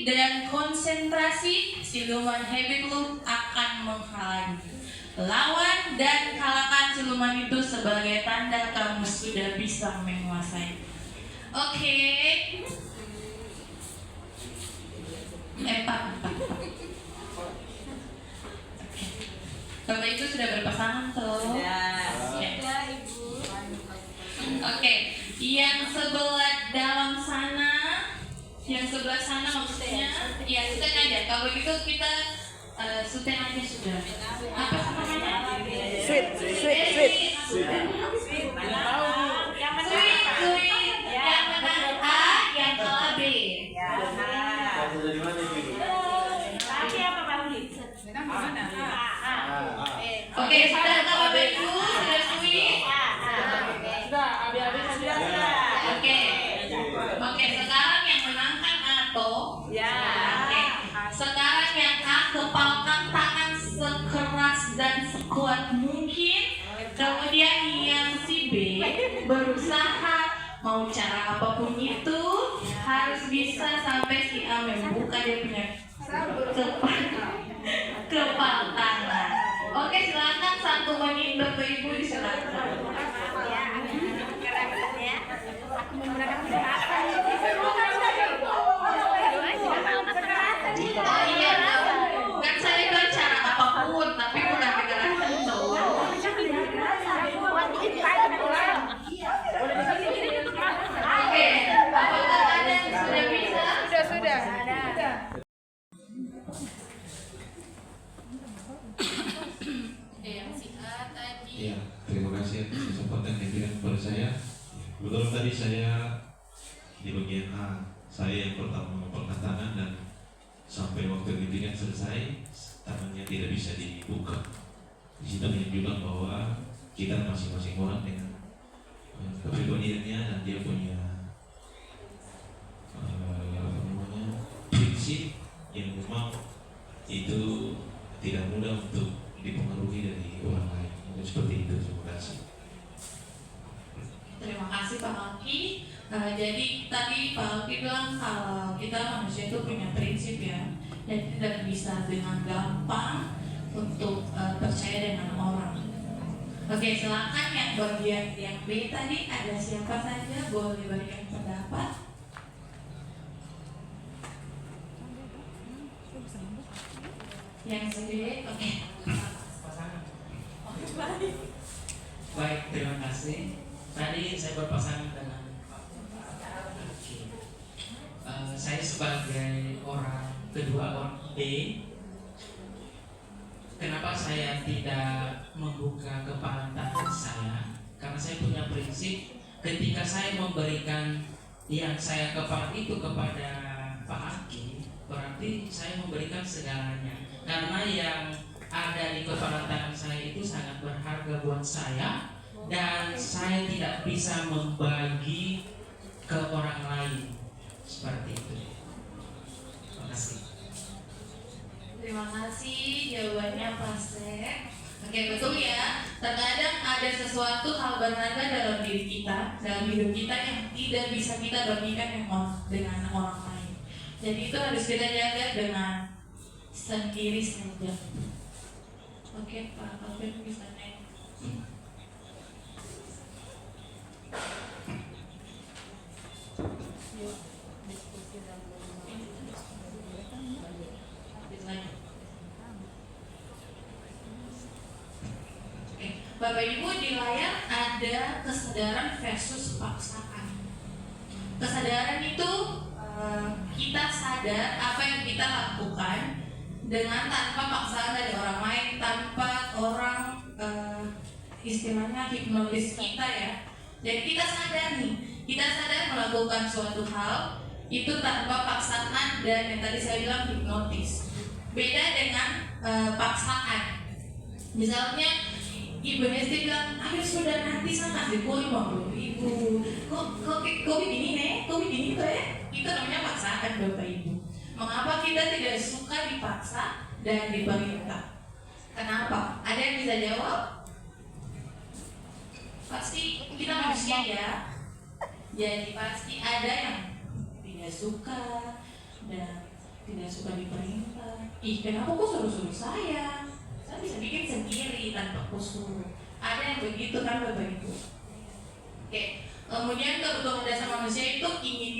dan konsentrasi, siluman habit loop akan menghalangi. Lawan dan kalahkan siluman itu sebagai tanda kamu sudah bisa menguasai. Oke. Pak. Bapak Ibu sudah berpasangan tuh? Sudah, Ibu. Oke, yang sebelah dalam sana, yang sebelah sana maksudnya, ya sudah aja. Kalau gitu kita suten aja sudah. Apa namanya? Sweet. Yang mana A, yang kelah B. Dari mana itu? Tapi apa Bang? Oke, sudah Bapak Ibu, sudah sweet. Sudah, abi-abi sudah. Oke, sekarang yang menangkan Ato. Ya. Oke. Sekarang yang A, kepalkan tangan sekeras dan sekuat mungkin. Kemudian yang si B berusaha mau cara apapun itu harus bisa sampai si A membuka dia punya kepal tangan. Oke, silakan 1 menit Bapak Ibu disilakan. Aku menggunakan kekerasan. Iya, kan saya bilang cara apapun, tapi bukan kekerasan tuh. Oke, apakah ada yang sudah bisa? Sudah. Yang si A tadi. Ya, terima kasih atas kesempatan yang diberikan kepada saya. Kebetulan tadi saya di bagian A, saya yang pertama mengangkat tangan dan sampai waktu meeting selesai tangannya tidak bisa dibuka. Di situ menunjukkan bahwa kita masing-masing orang dengan kepribadiannya dan dia punya prinsip yang memang itu tidak mudah untuk dipengaruhi dari orang lain. Mungkin seperti itu. Terima kasih. Terima kasih Pak Alki. Jadi tadi Pak Alki bilang kalau kita manusia itu punya prinsip ya, dan tidak bisa dengan gampang untuk percaya dengan orang. Oke, silakan yang bagian yang B tadi ada siapa saja boleh berikan pendapat. Yang C, oke. Baik, terima kasih. Tadi saya berpasangan dengan saya sebagai kedua orang B. Kenapa saya tidak membuka kepala tangan saya? Karena saya punya prinsip ketika saya memberikan yang saya kepala itu kepada Pak Aki, berarti saya memberikan segalanya. Karena yang ada di kepala tangan saya itu sangat berharga buat saya, dan saya tidak bisa membagi ke orang lain seperti itu. Terima kasih. Terima kasih, jawabannya Pasek. Oke, betul ya. Terkadang ada sesuatu hal berharga dalam diri kita, dalam hidup kita yang tidak bisa kita bagikan dengan orang lain. Jadi itu harus kita jaga dengan sendiri saja. Oke, Pak Alvin bisa naik. Bapak Ibu, di layar ada kesadaran versus paksaan. Kesadaran itu kita sadar apa yang kita lakukan dengan tanpa paksaan dari orang lain, tanpa orang istilahnya hipnotis kita ya. Jadi kita sadar nih, kita sadar melakukan suatu hal itu tanpa paksaan dan yang tadi saya bilang hipnotis. Beda dengan paksaan. Misalnya Ibu Nesti bilang, ayo sudah nanti saya kasih kue 50.000. Kok begini nih? Kok begini tuh ya? Itu namanya paksaan Bapak Ibu. Mengapa kita tidak suka dipaksa dan diperintah? Kenapa? Ada yang bisa jawab? Pasti kita manusia ya. Jadi pasti ada yang tidak suka dan tidak suka diperintah. Ih, kenapa kok suruh-suruh saya? Saya bisa bikin sendiri tanpa kau suruh. Ada yang begitu kan Bapak Ibu? Oke. Kemudian kebutuhan dasar manusia itu ingin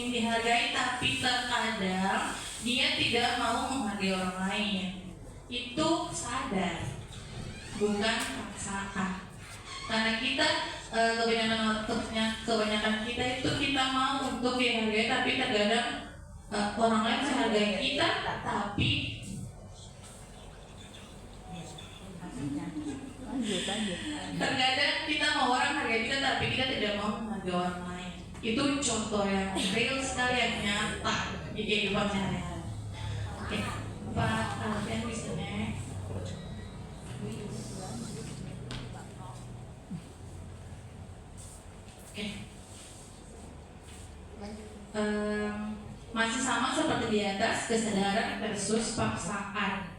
dihargai, tapi terkadang dia tidak mau menghargai orang lain. Itu sadar, bukan paksaan. Karena kita kebanyakan kita itu kita mau untuk dihargai, tapi terkadang orang lain menghargai kita, tapi terkadang kita mau orang hargai kita, tapi kita tidak mau menghargai orang lain. Itu contoh yang real sekali, yang nyata di kehidupan sehari-hari. Oke, Pak Alfian bisa nih. Oke. Masih sama seperti di atas, kesadaran versus paksaan.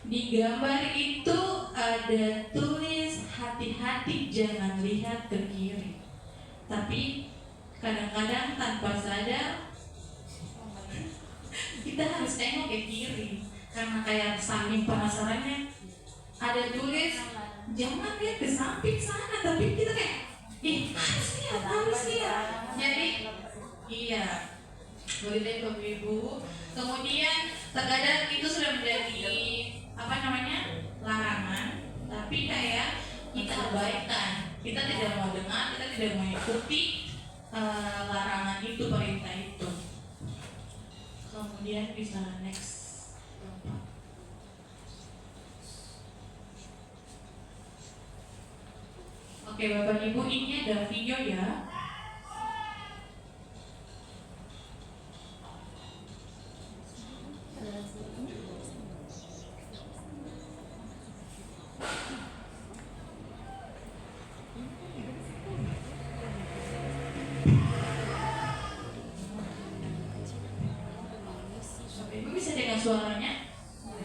Di gambar itu ada tulis hati-hati jangan lihat ke kiri. Tapi kadang-kadang tanpa sadar kita harus tengok ke kiri, karena kayak saking penasarannya ada tulis jangan lihat ke samping sana, tapi kita kayak harus lihat. Jadi iya, begitu Bapak Ibu. Kemudian terkadang itu sudah menjadi larangan, tapi kayak kita abaikan, kita tidak mau dengar, kita tidak mau ikuti larangan itu, perintah itu. Kemudian bisa next. Oke Bapak Ibu, ini ada video ya. Ibu bisa dengar suaranya?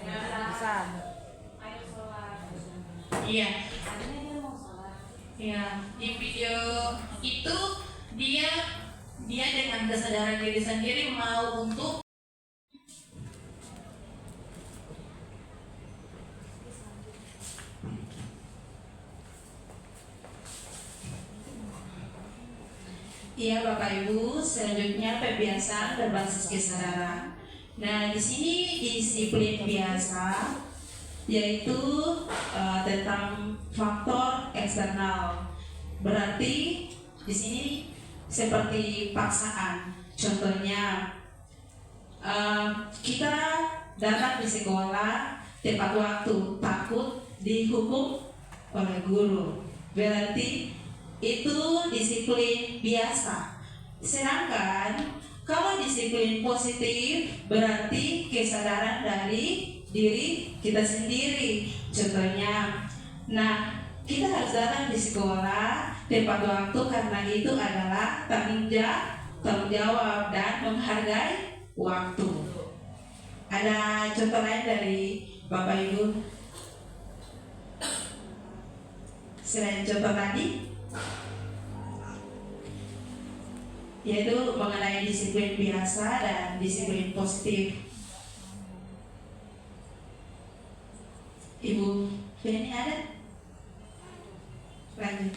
Bisa. Iya. Ya, di video itu dia dengan kesadaran diri sendiri mau untuk Iya Bapak Ibu, selanjutnya pembiasaan berbasis kesadaran. Nah, di sini disiplin biasa yaitu tentang faktor eksternal. Berarti di sini seperti paksaan. Contohnya kita datang di sekolah tepat waktu, takut dihukum oleh guru. Berarti itu disiplin biasa. Sedangkan kalau disiplin positif berarti kesadaran dari diri kita sendiri. Contohnya, nah kita harus datang di sekolah tepat waktu karena itu adalah tanggung jawab dan menghargai waktu. Ada contoh lain dari Bapak Ibu selain contoh tadi, yaitu mengenai disiplin biasa dan disiplin positif. Ibu Feni ada? Lanjut.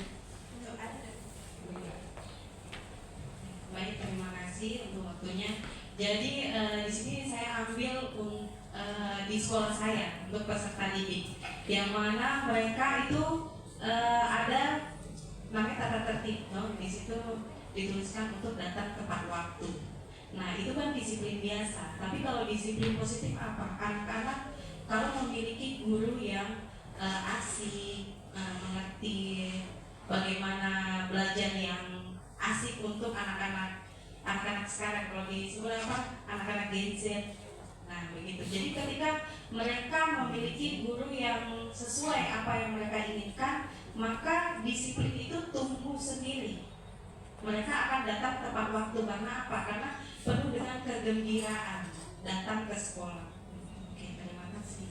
Baik, terima kasih untuk waktunya. Jadi di sini saya ambil di sekolah saya untuk peserta didik, yang mana mereka itu ada namanya tata tertib, di situ dituliskan untuk datang tepat waktu. Nah itu kan disiplin biasa. Tapi kalau disiplin positif apa? Anak-anak kalau memiliki guru yang asik, mengerti bagaimana belajar yang asik untuk anak-anak sekarang, kalau di sekolah anak-anak Gen Z. Nah begitu. Jadi ketika mereka memiliki guru yang sesuai apa yang mereka inginkan, maka disiplin itu tumbuh sendiri. Mereka akan datang tepat waktu. Karena apa? Karena penuh dengan kegembiraan datang ke sekolah. Oke, terima kasih.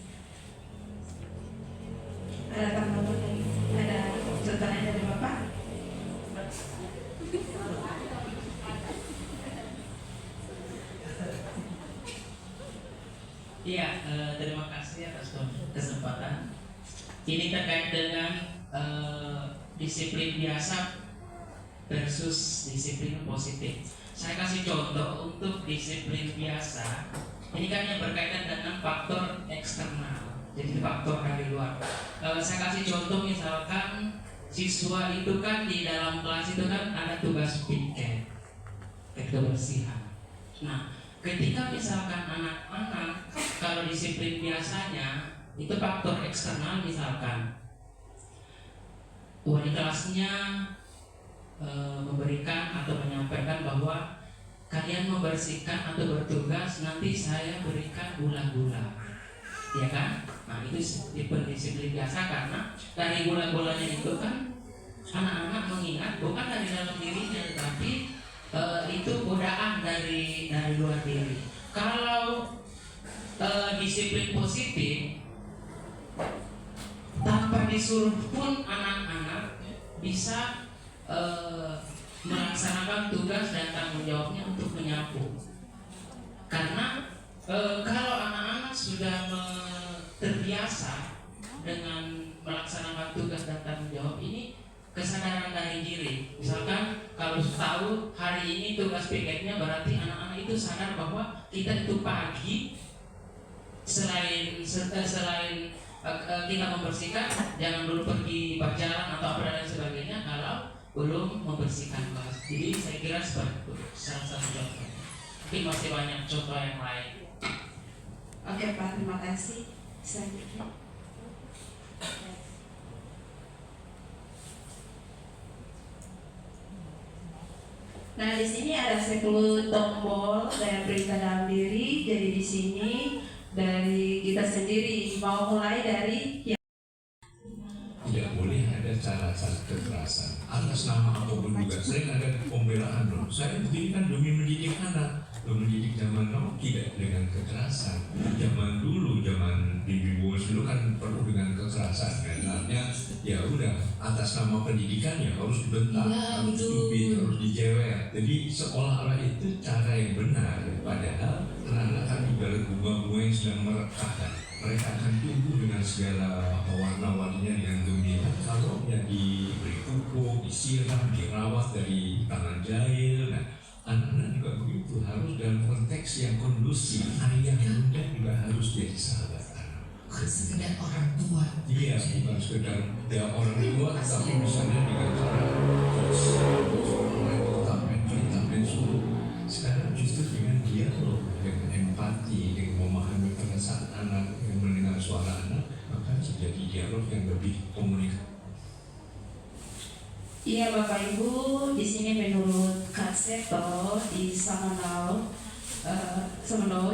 Ada tambahan lagi? Ada contohnya dari Bapak? Iya, terima kasih atas kesempatan. Ini terkait dengan disiplin biasa versus disiplin positif. Saya kasih contoh untuk disiplin biasa. Ini kan yang berkaitan dengan faktor eksternal, jadi faktor dari luar. Saya kasih contoh misalkan siswa itu kan di dalam kelas itu kan ada tugas piket, kebersihan. Nah, ketika misalkan anak-anak kalau disiplin biasanya itu faktor eksternal, misalkan wali kelasnya memberikan atau menyampaikan bahwa kalian membersihkan atau bertugas, nanti saya berikan gula-gula, ya kan? Nah, itu tipe disiplin biasa karena dari gula-gulanya itu kan anak-anak mengingat bukan dari dalam dirinya, tapi itu godaan dari luar diri. Kalau disiplin positif tanpa disuruh pun anak-anak bisa melaksanakan tugas dan tanggung jawabnya untuk menyapu. Karena kalau anak-anak sudah terbiasa dengan melaksanakan tugas dan tanggung jawab ini, kesadaran dari diri. Misalkan kalau tahu hari ini tugas piketnya, berarti anak-anak itu sadar bahwa kita itu pagi selain kita membersihkan, jangan dulu pergi berjalan atau apa dan sebagainya kalau belum membersihkan kelas. Jadi saya kira seperti itu salah satu contoh. Tapi masih banyak contoh yang lain. Oke Pak, terima kasih. Selanjutnya. Nah, di sini ada 10 tombol daya perintah dalam diri. Jadi di sini dari kita sendiri mau mulai dari tidak boleh ada cara-cara kekerasan atas nama apapun juga. Saya ada pembelaan loh. Saya begini kan demi mendidik anak, mendidik zaman now tidak dengan kekerasan. Zaman dulu, zaman Bibi Bos dulu kan perlu dengan kekerasan. Artinya ya udah atas nama pendidikan ya harus dibentak, harus stupid, harus dijewer. Jadi seolah-olah itu cara yang benar. Padahal anak-anak kan ibarat bunga-bunga yang sedang merekah. Mereka akan tumbuh dengan segala warna-warninya yang gembira kalau ya diberi pupuk, disiram, dirawat dari tangan jahil. Nah, anak-anak juga begitu, harus dalam konteks yang kondusif. Ayah bunda juga harus jadi sahabat anak. Bukan sekedar orang tua. Iya, bukan sekedar ya, orang tua, tapi misalnya dengan cara kita suruh. Sekarang justru dengan dialog, dengan empati, dengan memahami perasaan anak, yang mendengar suara anak, maka terjadi dialog yang lebih komunikatif. Iya Bapak Ibu, di sini menurut Kak Seto di Semenau,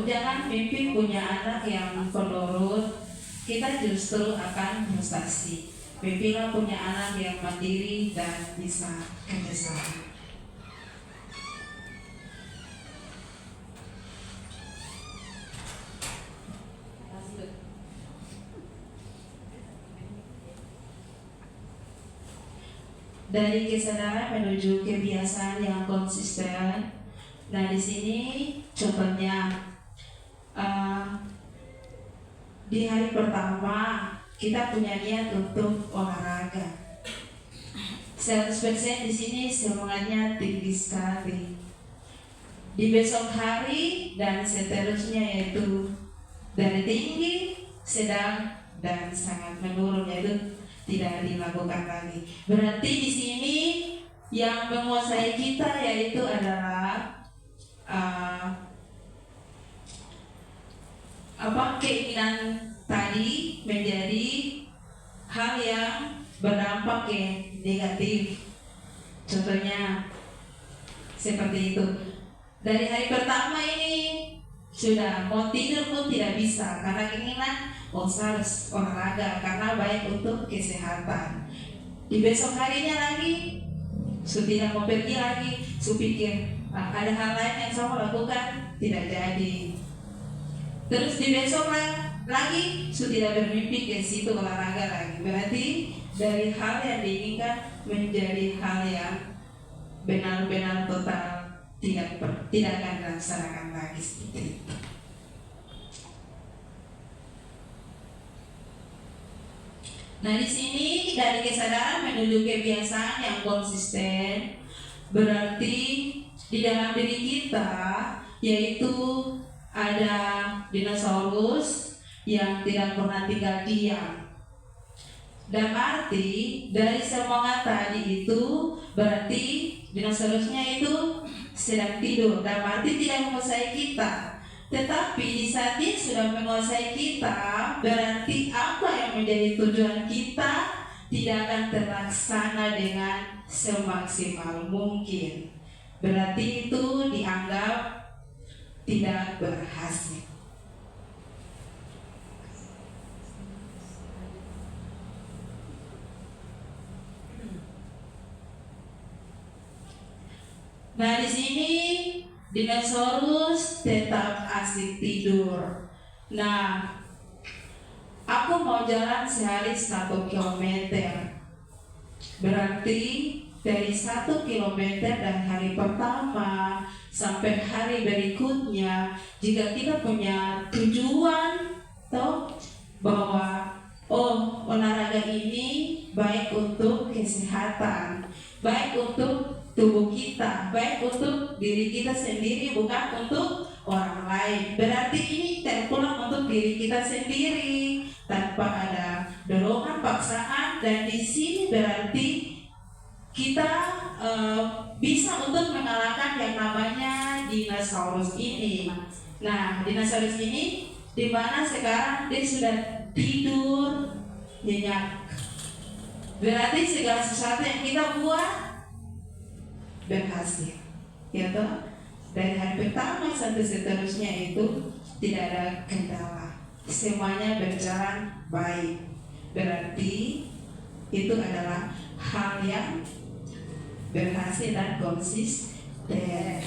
jangan mimpi punya anak yang penurut, kita justru akan frustasi. Mimpilah punya anak yang mandiri dan bisa kerjasama. Dari kesadaran menuju kebiasaan yang konsisten. Nah, di sini contohnya di hari pertama kita punya niat untuk olahraga. 100% di sini semangatnya tinggi sekali. Di besok hari dan seterusnya yaitu dari tinggi, sedang, dan sangat menurun, yaitu tidak dilakukan lagi. Berarti di sini yang menguasai kita yaitu adalah keinginan tadi menjadi hal yang berdampak yang negatif. Contohnya seperti itu. Dari hari pertama ini sudah mau tidur pun tidak bisa karena keinginan harus olahraga karena baik untuk kesehatan. Di besok harinya lagi tidak mau pergi lagi, pikir ada hal lain yang saya mau lakukan, tidak jadi. Terus di besok lagi tidak bermimpi ke situ olahraga lagi. Berarti dari hal yang diinginkan menjadi hal yang benar-benar total tidak akan dilaksanakan lagi seperti itu. Nah, di sini dari kesadaran menuju kebiasaan yang konsisten berarti di dalam diri kita yaitu ada dinosaurus yang tidak pernah tinggal diam. Dan arti dari semangat tadi itu berarti dinosaurusnya itu sedang tidur dan arti tidak menguasai kita. Tetapi di saat dia sudah menguasai kita, berarti apa yang menjadi tujuan kita tidak akan terlaksana dengan semaksimal mungkin. Berarti itu dianggap tidak berhasil. Nah, di sini dinosaurus tetap asik tidur. Nah, aku mau jalan sehari 1 kilometer. Berarti dari 1 kilometer dari hari pertama sampai hari berikutnya, jika kita punya tujuan toh bahwa olahraga ini baik untuk kesehatan, baik untuk tubuh kita, baik untuk diri kita sendiri, bukan untuk orang lain. Berarti ini terpulang untuk diri kita sendiri tanpa ada dorongan paksaan, dan di sini berarti kita bisa untuk mengalahkan yang namanya dinosaurus ini. Nah, dinosaurus ini di mana sekarang dia sudah tidur nyenyak. Berarti segala sesuatu yang kita buat berhasil, ya toh? Dari hari pertama sampai seterusnya itu tidak ada kendala, semuanya berjalan baik. Berarti itu adalah hal yang berhasil dan konsisten.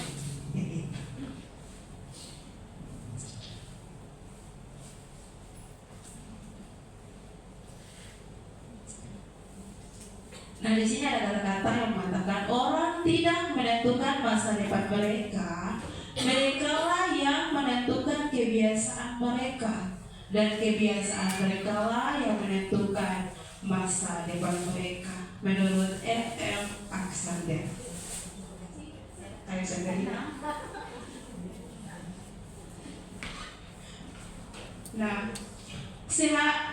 Nah, di sini ada kata-kata yang mengatakan orang tidak menentukan masa depan mereka, merekalah yang menentukan kebiasaan mereka, dan kebiasaan merekalah yang menentukan masa depan mereka. Menurut F.M. Alexander. Nah,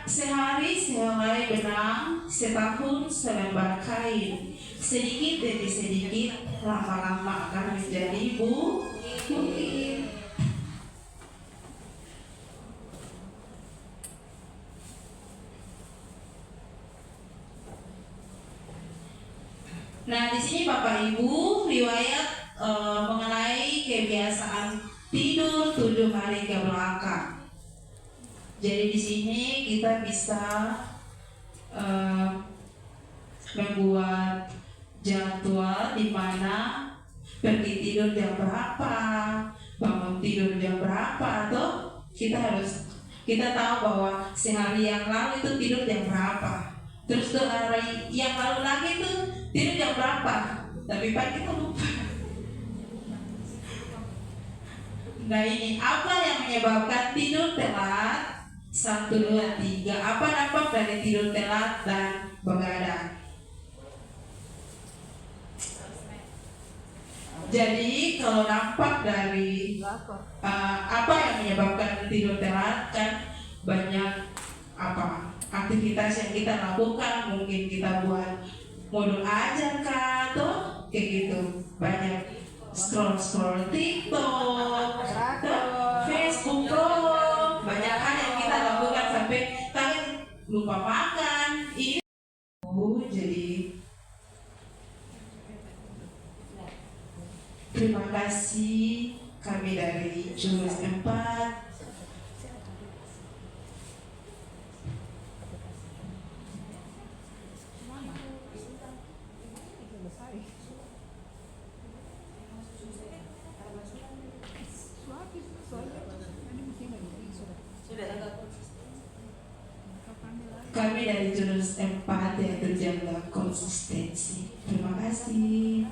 sehari sehelai benang, setahun selembar kain, sedikit demi sedikit, lama-lama akan menjadi bukit. Nah, di sini Bapak Ibu riwayat mengenai kebiasaan tidur 7 hari ke belakang. Jadi di sini kita bisa membuat jadwal di mana pergi tidur jam berapa, bangun tidur jam berapa, atau kita tahu bahwa sehari yang lalu itu tidur jam berapa, terus hari yang lalu lagi itu tidur jam berapa, tapi pagi kita lupa. Nah, ini apa yang menyebabkan tidur telat? 1, 2, 3. Apa dampak dari tidur telat dan begadang? Jadi kalau dampak dari apa yang menyebabkan tidur telat, kan banyak aktivitas yang kita lakukan. Mungkin kita buat modul aja kah, atau kayak gitu. Banyak scroll TikTok, Facebook, banyak hal yang kita lakukan sampai kalian lupa makan. Ini jadi terima kasih kami dari Jurus 4. Kami dari Jurus 4 yaitu jaga konsistensi. Terima kasih.